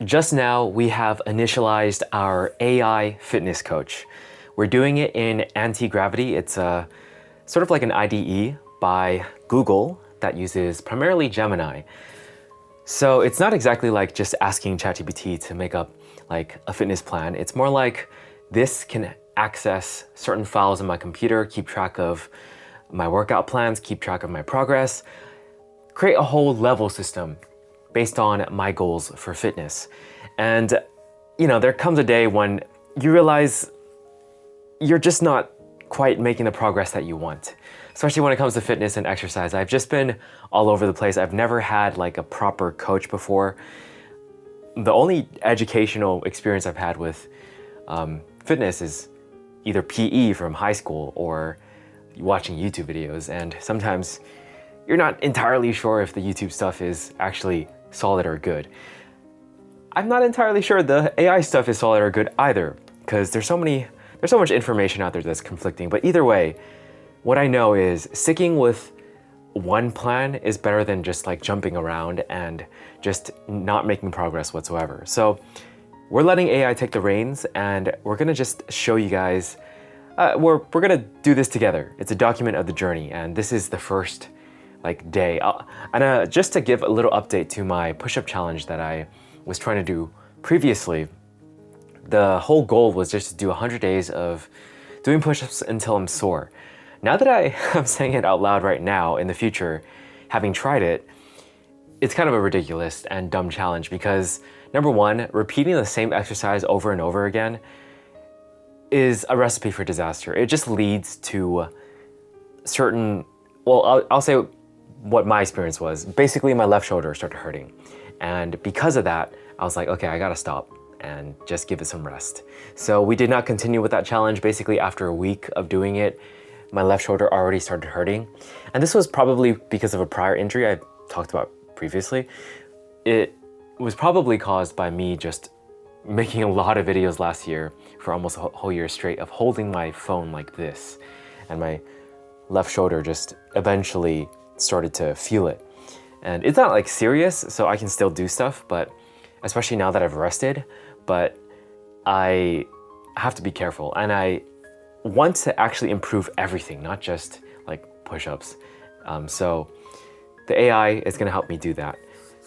Just now, we have initialized our AI fitness coach. We're doing it in anti-gravity. It's a sort of like an IDE by Google that uses primarily Gemini. So it's not exactly like just asking ChatGPT to make up like a fitness plan. It's more like this can access certain files in my computer, keep track of my workout plans, keep track of my progress, create a whole level system based on my goals for fitness. And there comes a day when you realize you're just not quite making the progress that you want. Especially when it comes to fitness and exercise. I've just been all over the place. I've never had like a proper coach before. The only educational experience I've had with fitness is either PE from high school or watching YouTube videos. And sometimes you're not entirely sure if the YouTube stuff is actually solid or good. I'm not entirely sure the AI stuff is solid or good either, because there's so much information out there that's conflicting. But either way, what I know is sticking with one plan is better than just like jumping around and just not making progress whatsoever. So we're letting AI take the reins, and we're gonna just show you guys, we're gonna do this together. It's a document of the journey, and this is the first day. And just to give a little update to my push-up challenge that I was trying to do previously, the whole goal was just to do 100 days of doing push-ups until I'm sore. Now that I am saying it out loud right now, in the future, having tried it, it's kind of a ridiculous and dumb challenge because, number one, repeating the same exercise over and over again is a recipe for disaster. It just leads to certain, well, I'll say what my experience was. Basically, my left shoulder started hurting. And because of that, I was like, okay, I gotta stop and just give it some rest. So we did not continue with that challenge. Basically, after a week of doing it, my left shoulder already started hurting. And this was probably because of a prior injury I talked about previously. It was probably caused by me just making a lot of videos last year for almost a whole year straight of holding my phone like this. And my left shoulder just eventually started to feel it. And it's not like serious, so I can still do stuff, but especially now that I've rested, but I have to be careful. And I want to actually improve everything, not just like push-ups. So the AI is gonna help me do that.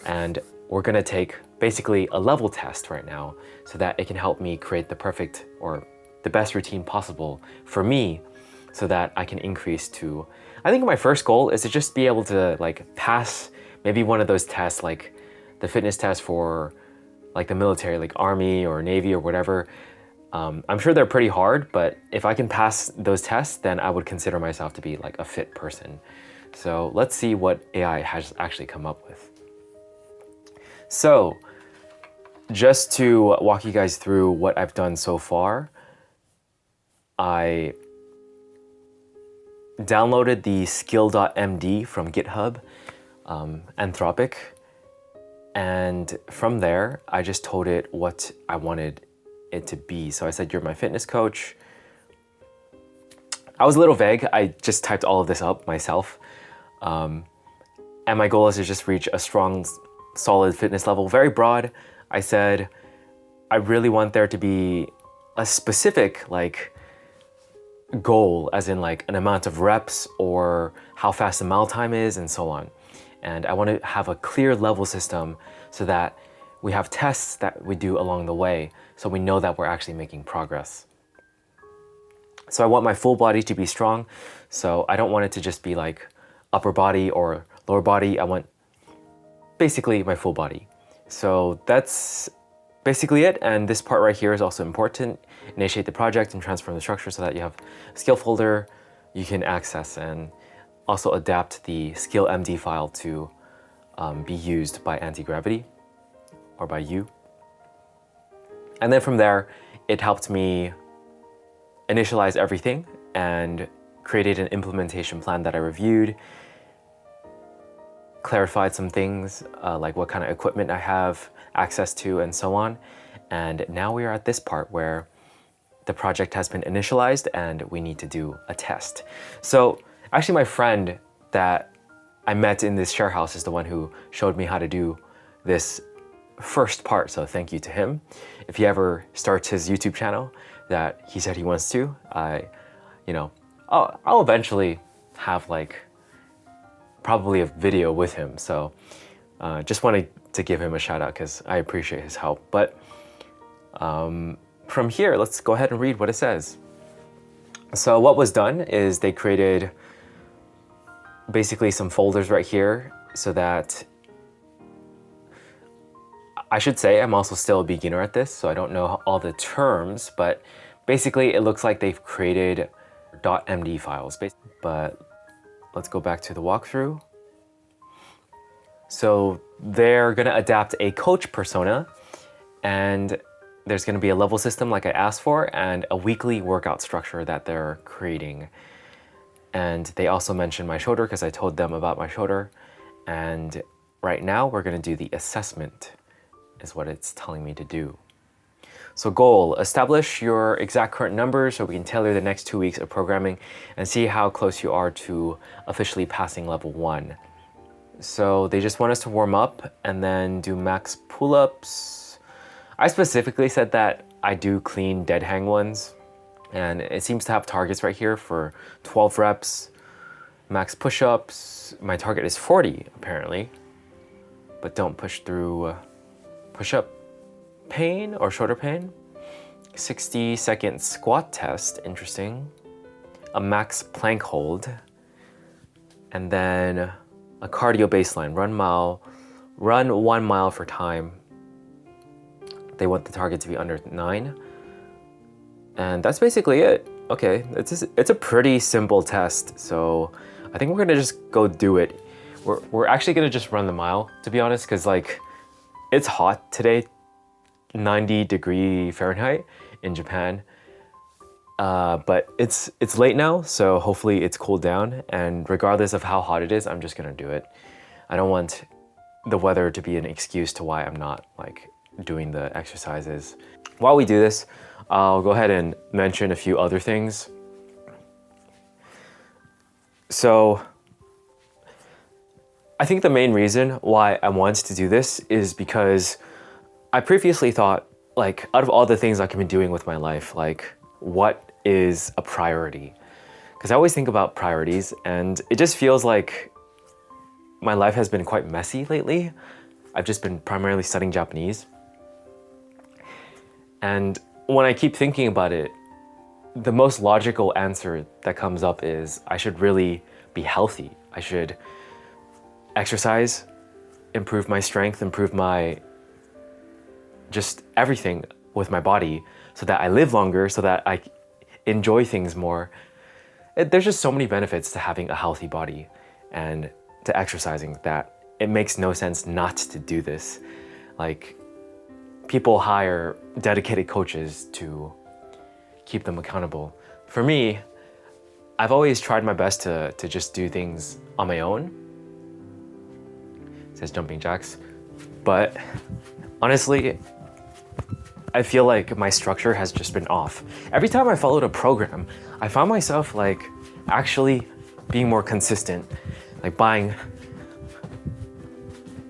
And we're gonna take basically a level test right now so that it can help me create the perfect or the best routine possible for me so that I can increase to, I think my first goal is to just be able to like pass maybe one of those tests, like the fitness test for like the military, like Army or Navy or whatever. I'm sure they're pretty hard, but if I can pass those tests, then I would consider myself to be like a fit person. So let's see what AI has actually come up with. So just to walk you guys through what I've done so far, I downloaded the skill.md from GitHub, Anthropic, and from there, I just told it what I wanted it to be. So I said, you're my fitness coach. I was a little vague. I just typed all of this up myself. And my goal is to just reach a strong, solid fitness level. Very broad. I said, I really want there to be a specific goal, as in like an amount of reps or how fast the mile time is and so on. And I want to have a clear level system so that we have tests that we do along the way so we know that we're actually making progress. So I want my full body to be strong. So I don't want it to just be like upper body or lower body. I want basically my full body. So that's basically it. And this part right here is also important. Initiate the project and transform the structure so that you have a skill folder you can access and also adapt the skill MD file to be used by anti-gravity or by you. And then from there, it helped me initialize everything and created an implementation plan that I reviewed, clarified some things like what kind of equipment I have access to and so on. And now we are at this part where the project has been initialized and we need to do a test. So actually my friend that I met in this Sharehouse is the one who showed me how to do this first part, so thank you to him. If he ever starts his YouTube channel that he said he wants to, I'll eventually have like probably a video with him. So just wanted to give him a shout out because I appreciate his help. But from here, let's go ahead and read what it says. So what was done is they created basically some folders right here so that, I should say I'm also still a beginner at this, so I don't know all the terms, but basically it looks like they've created .md files. But let's go back to the walkthrough. So they're gonna adapt a coach persona, and there's gonna be a level system like I asked for, and a weekly workout structure that they're creating. And they also mentioned my shoulder because I told them about my shoulder. And right now we're gonna do the assessment is what it's telling me to do. So goal, establish your exact current numbers so we can tailor the next 2 weeks of programming and see how close you are to officially passing level 1. So they just want us to warm up and then do max pull-ups. I specifically said that I do clean dead hang ones, and it seems to have targets right here for 12 reps, max push-ups. My target is 40 apparently, but don't push through push-up pain or shoulder pain. 60-second squat test, interesting. A max plank hold, and then a cardio baseline, run 1 mile for time. They want the target to be under 9. And that's basically it. Okay, it's a pretty simple test, so I think we're gonna just go do it. We're actually gonna just run the mile, to be honest, because like it's hot today, 90 Fahrenheit in Japan. But it's late now, so hopefully it's cooled down, and regardless of how hot it is, I'm just gonna do it. I don't want the weather to be an excuse to why I'm not like doing the exercises. While we do this, I'll go ahead and mention a few other things. So I think the main reason why I wanted to do this is because I previously thought, like, out of all the things I can be doing with my life, like, what is a priority? Because I always think about priorities, and it just feels like my life has been quite messy lately. I've just been primarily studying Japanese. And when I keep thinking about it, the most logical answer that comes up is I should really be healthy. I should exercise, improve my strength, improve my just everything with my body so that I live longer, so that I enjoy things more. There's just so many benefits to having a healthy body and to exercising that it makes no sense not to do this. Like, people hire dedicated coaches to keep them accountable. For me, I've always tried my best to just do things on my own. It says jumping jacks. But honestly, I feel like my structure has just been off. Every time I followed a program, I found myself like actually being more consistent, like buying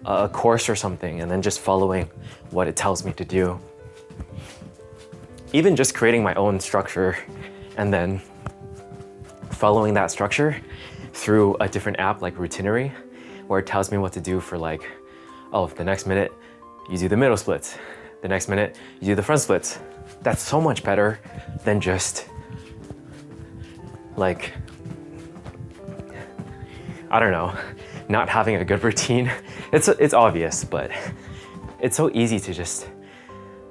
a course or something and then just following what it tells me to do. Even just creating my own structure and then following that structure through a different app like Routinary, where it tells me what to do for like, oh, the next minute you do the middle splits, the next minute you do the front splits. That's so much better than just like, I don't know, not having a good routine. It's obvious, but it's so easy to just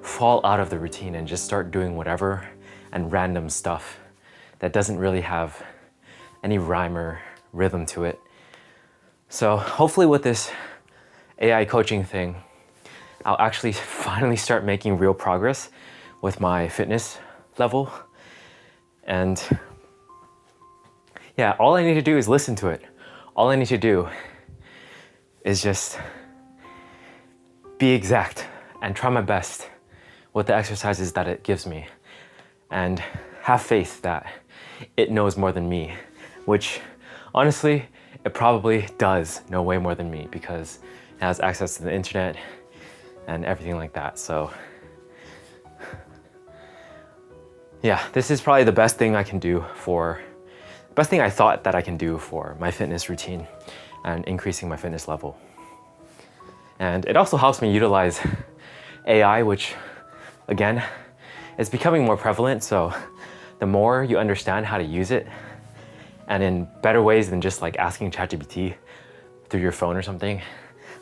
fall out of the routine and just start doing whatever and random stuff that doesn't really have any rhyme or rhythm to it. So hopefully with this AI coaching thing, I'll actually finally start making real progress with my fitness level. And yeah, all I need to do is listen to it. All I need to do is just be exact and try my best with the exercises that it gives me, and have faith that it knows more than me, which honestly, it probably does know way more than me because it has access to the internet and everything like that. So yeah, this is probably the best thing I thought that I can do for my fitness routine and increasing my fitness level. And it also helps me utilize AI, which again, is becoming more prevalent. So the more you understand how to use it, and in better ways than just like asking ChatGPT through your phone or something,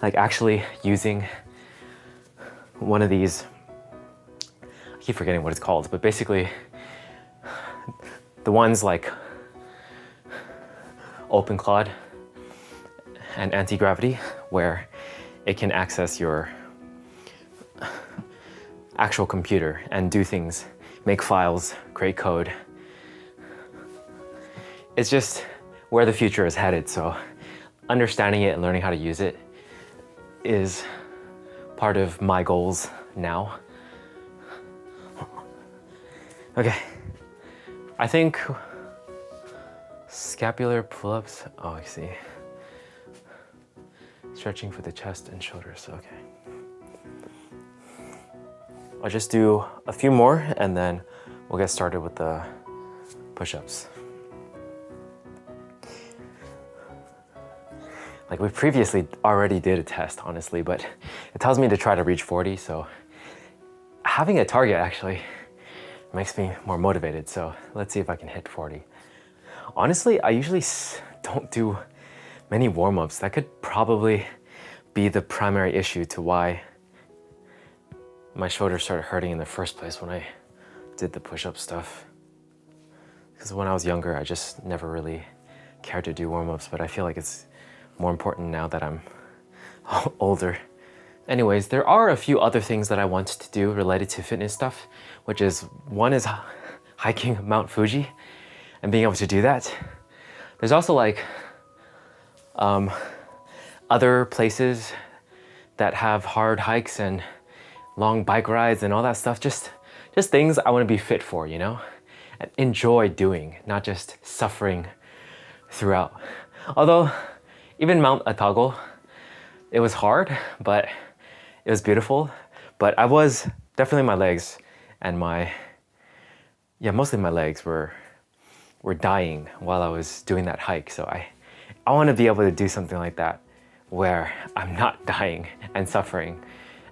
like actually using one of these, I keep forgetting what it's called, but basically the ones like OpenCloud and anti-gravity, where it can access your actual computer and do things, make files, create code. It's just where the future is headed. So understanding it and learning how to use it is part of my goals now. Okay, I think scapular pull-ups, oh, I see. Stretching for the chest and shoulders, okay. I'll just do a few more and then we'll get started with the push-ups. Like we previously already did a test, honestly, but it tells me to try to reach 40, so having a target actually makes me more motivated. So let's see if I can hit 40. Honestly, I usually don't do many warm-ups. That could probably be the primary issue to why my shoulders started hurting in the first place when I did the push-up stuff. Because when I was younger, I just never really cared to do warm-ups, but I feel like it's more important now that I'm older. Anyways, there are a few other things that I want to do related to fitness stuff, which is, one is hiking Mount Fuji and being able to do that. There's also like other places that have hard hikes and long bike rides and all that stuff. Just things I want to be fit for, you know, and enjoy doing, not just suffering throughout. Although even Mount Atago, it was hard, but it was beautiful. But I was definitely, my legs and mostly my legs were dying while I was doing that hike. So I want to be able to do something like that where I'm not dying and suffering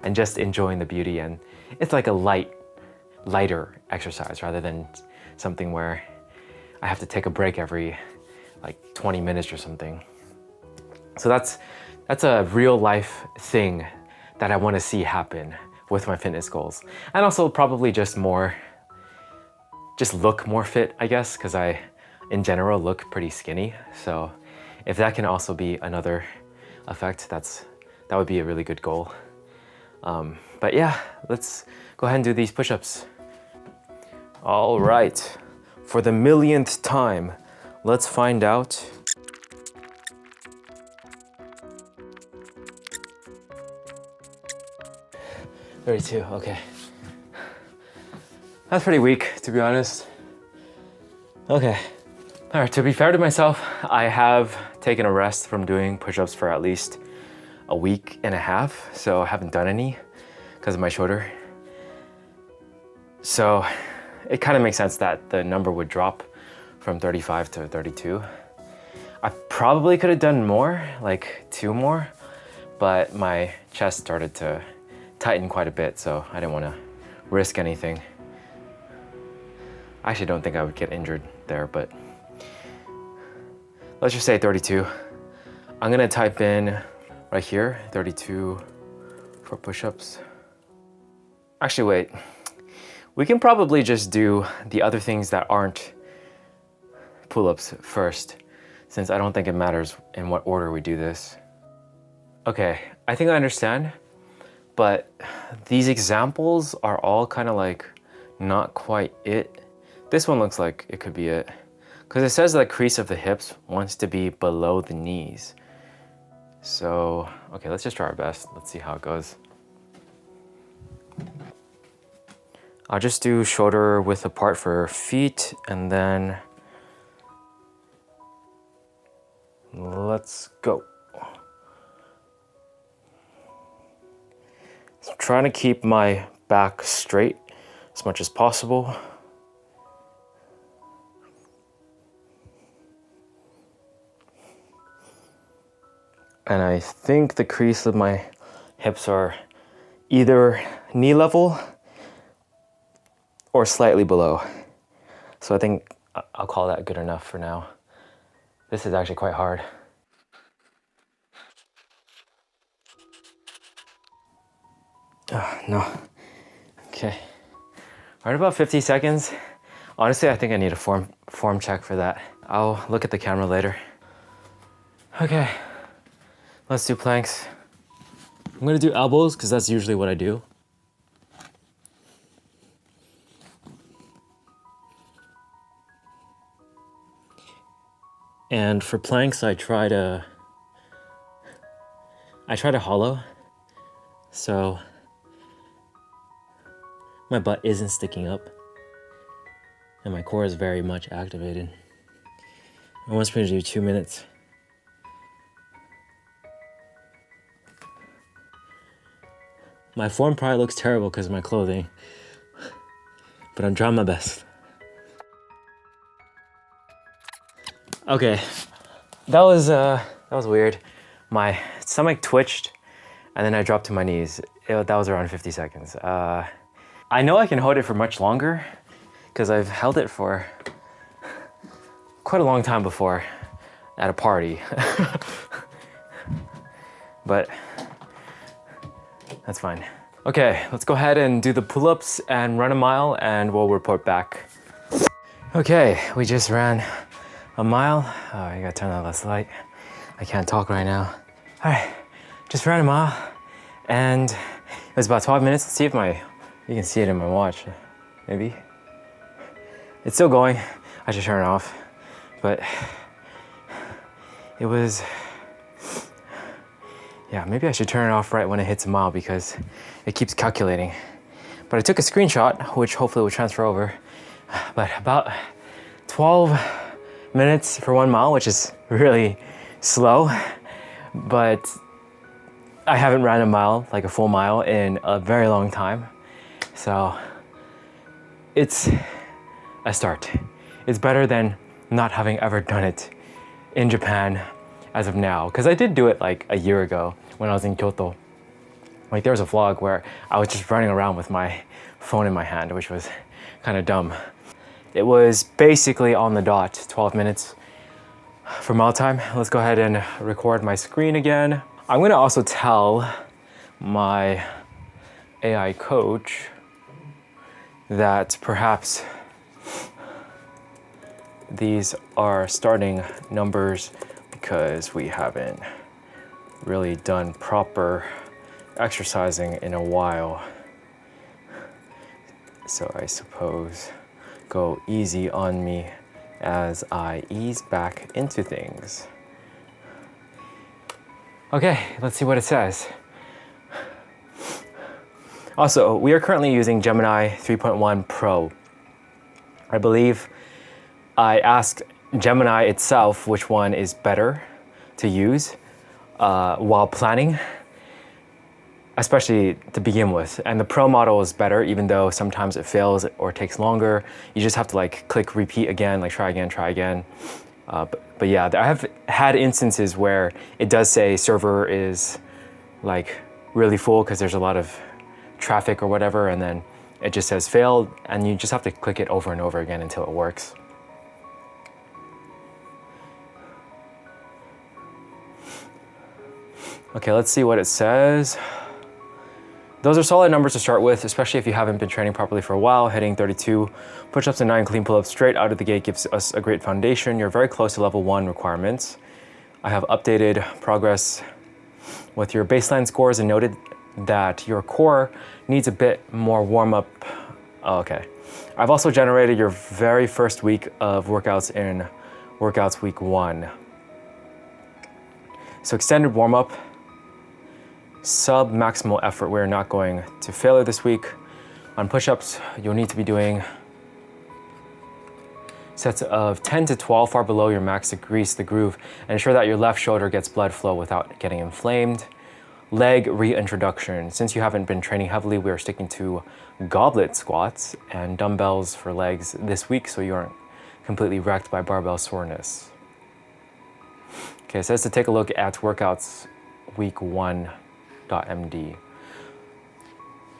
and just enjoying the beauty. And it's like a lighter exercise rather than something where I have to take a break every like 20 minutes or something. So that's a real life thing that I want to see happen with my fitness goals. And also probably just look more fit, I guess, because I, in general, look pretty skinny. So if that can also be another effect, that would be a really good goal. But yeah, let's go ahead and do these push-ups. All right, for the millionth time, let's find out. "32, okay. That's pretty weak, to be honest. Okay. All right, to be fair to myself, I have taken a rest from doing push-ups for at least a week and a half, so I haven't done any because of my shoulder. So it kind of makes sense that the number would drop from 35 to 32. I probably could have done more, like 2 more, but my chest started to tighten quite a bit, so I didn't want to risk anything. I actually don't think I would get injured there, but let's just say 32. I'm gonna type in right here, 32 for push-ups. Actually, wait. We can probably just do the other things that aren't pull-ups first, since I don't think it matters in what order we do this. Okay, I think I understand, but these examples are all kind of like not quite it. This one looks like it could be it, because it says the crease of the hips wants to be below the knees. So, okay, let's just try our best. Let's see how it goes. I'll just do shoulder width apart for feet, and then let's go. trying to keep my back straight as much as possible. And I think the crease of my hips are either knee level or slightly below. So I think I'll call that good enough for now. This is actually quite hard. Oh, no. Okay. Right about 50 seconds. Honestly, I think I need a form check for that. I'll look at the camera later. Okay. Let's do planks. I'm gonna do elbows because that's usually what I do. And for planks, I try to hollow, so my butt isn't sticking up and my core is very much activated. I want me to do 2 minutes. My form probably looks terrible because of my clothing, but I'm trying my best. Okay, that was weird. My stomach twitched, and then I dropped to my knees. That was around 50 seconds. I know I can hold it for much longer, because I've held it for quite a long time before at a party. But that's fine. Okay, let's go ahead and do the pull-ups and run a mile, and we'll report back. Okay, we just ran a mile. Oh, I gotta turn on less light. I can't talk right now. All right, just ran a mile, and it was about 12 minutes. Let's see if you can see it in my watch, maybe. It's still going. I should turn it off, but it was, yeah, maybe I should turn it off right when it hits a mile because it keeps calculating. But I took a screenshot, which hopefully will transfer over. But about 12 minutes for 1 mile, which is really slow. But I haven't ran a mile, like a full mile, in a very long time. So it's a start. It's better than not having ever done it in Japan as of now. Because I did do it like a year ago when I was in Kyoto. Like there was a vlog where I was just running around with my phone in my hand, which was kind of dumb. It was basically on the dot, 12 minutes for mile time. Let's go ahead and record my screen again. I'm gonna also tell my AI coach that perhaps these are starting numbers because we haven't really done proper exercising in a while. So I suppose go easy on me as I ease back into things. Okay, let's see what it says. Also, we are currently using Gemini 3.1 Pro. I believe I asked Gemini itself which one is better to use while planning, especially to begin with. And the Pro model is better, even though sometimes it fails or takes longer. You just have to like click repeat again, like try again. But yeah, I have had instances where it does say server is like really full because there's a lot of traffic or whatever, and then it just says failed, and you just have to click it over and over again until it works. Okay, let's see what it says. Those are solid numbers to start with, especially if you haven't been training properly for a while. Hitting 32 push-ups and 9 clean pull-ups straight out of the gate gives us a great foundation. You're very close to level 1 requirements. I have updated progress with your baseline scores and noted that your core needs a bit more warm-up. Oh, okay. I've also generated your very first week of workouts in Workouts Week 1. So extended warm-up, sub-maximal effort. We're not going to failure this week. On push-ups, you'll need to be doing sets of 10 to 12 far below your max to grease the groove and ensure that your left shoulder gets blood flow without getting inflamed. leg reintroduction. Since you haven't been training heavily, we are sticking to goblet squats and dumbbells for legs this week so you aren't completely wrecked by barbell soreness. Okay, so let's take a look at workouts week 1.md.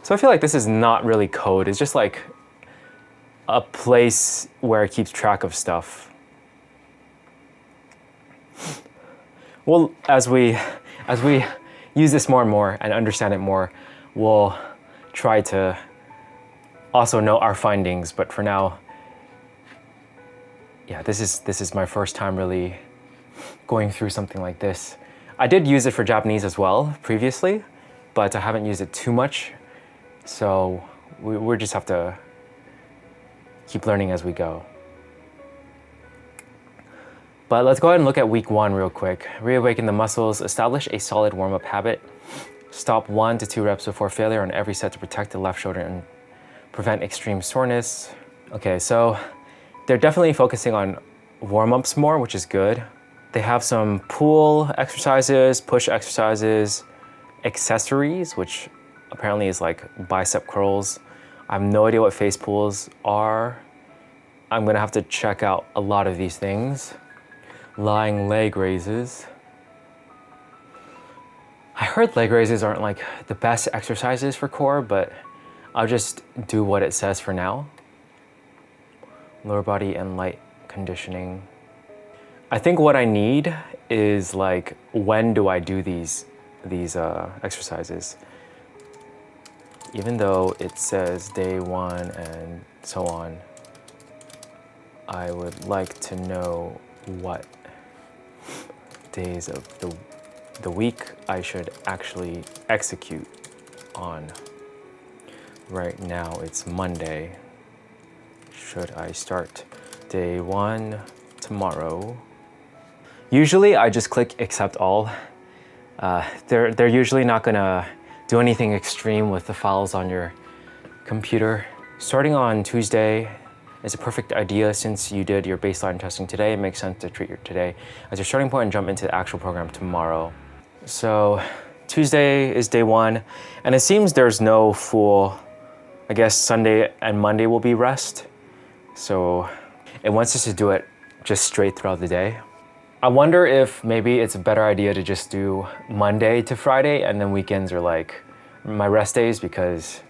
So I feel like this is not really code, it's just like a place where it keeps track of stuff. Well, as we use this more and more and understand it more, we'll try to also know our findings. But for now, yeah, this is my first time really going through something like this. I did use it for Japanese as well previously, but I haven't used it too much. So we just have to keep learning as we go. But let's go ahead and look at week 1 real quick. Reawaken the muscles, establish a solid warm-up habit. Stop 1 to 2 reps before failure on every set to protect the left shoulder and prevent extreme soreness. Okay, so they're definitely focusing on warm-ups more, which is good. They have some pull exercises, push exercises, accessories, which apparently is like bicep curls. I have no idea what face pulls are. I'm gonna have to check out a lot of these things. Lying leg raises. I heard leg raises aren't like the best exercises for core, but I'll just do what it says for now. Lower body and light conditioning. I think what I need is like, when do I do these exercises? Even though it says day 1 and so on, I would like to know what days of the week I should actually execute on. Right now it's Monday. Should I start day 1 tomorrow? Usually I just click accept all. They're usually not gonna do anything extreme with the files on your computer. Starting on Tuesday is a perfect idea. Since you did your baseline testing today, it makes sense to treat your today as your starting point and jump into the actual program tomorrow. So Tuesday is day 1, and it seems there's no full, I guess Sunday and Monday will be rest. So it wants us to do it just straight throughout the day. I wonder if maybe it's a better idea to just do Monday to Friday and then weekends are like my rest days, because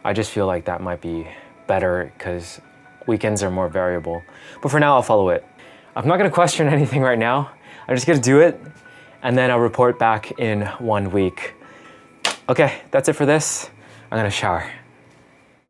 I just feel like that might be better because weekends are more variable. But for now, I'll follow it. I'm not gonna question anything right now. I'm just gonna do it and then I'll report back in 1 week. Okay, that's it for this. I'm gonna shower.